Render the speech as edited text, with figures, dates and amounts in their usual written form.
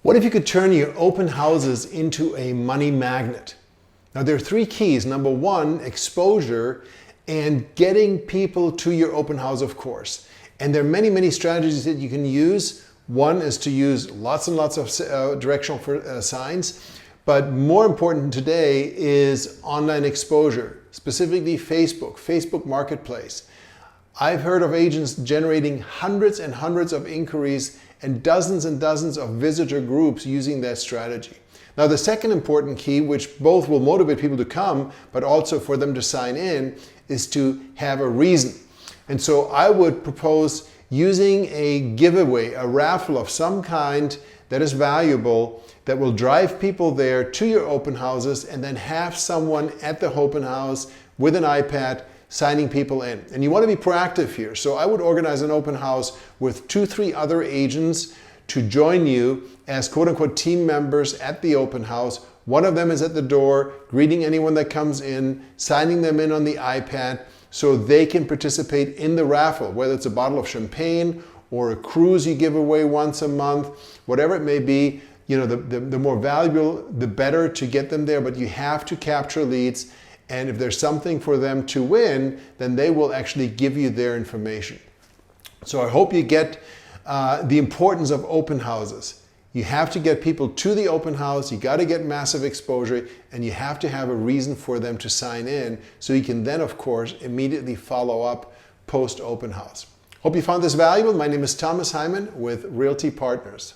What if you could turn your open houses into a money magnet? Now there are three keys. Number one, exposure and getting people to your open house, of course. And there are many, many strategies that you can use. One is to use lots and lots of directional signs. But more important today is online exposure, specifically Facebook Marketplace. I've heard of agents generating hundreds and hundreds of inquiries and dozens of visitor groups using that strategy. Now the second important key, which both will motivate people to come, but also for them to sign in, is to have a reason. And so I would propose using a giveaway, a raffle of some kind that is valuable, that will drive people there to your open houses, and then have someone at the open house with an iPad signing people in. And you want to be proactive here. So I would organize an open house with 2-3 other agents to join you as quote-unquote team members at the open house. One of them is at the door, greeting anyone that comes in, signing them in on the iPad so they can participate in the raffle, whether it's a bottle of champagne or a cruise you give away once a month, whatever it may be. You know, the more valuable, the better to get them there, but you have to capture leads. And if there's something for them to win, then they will actually give you their information. So I hope you get the importance of open houses. You have to get people to the open house, you got to get massive exposure, and you have to have a reason for them to sign in so you can then, of course, immediately follow up post open house. Hope you found this valuable. My name is Thomas Hyman with Realty Partners.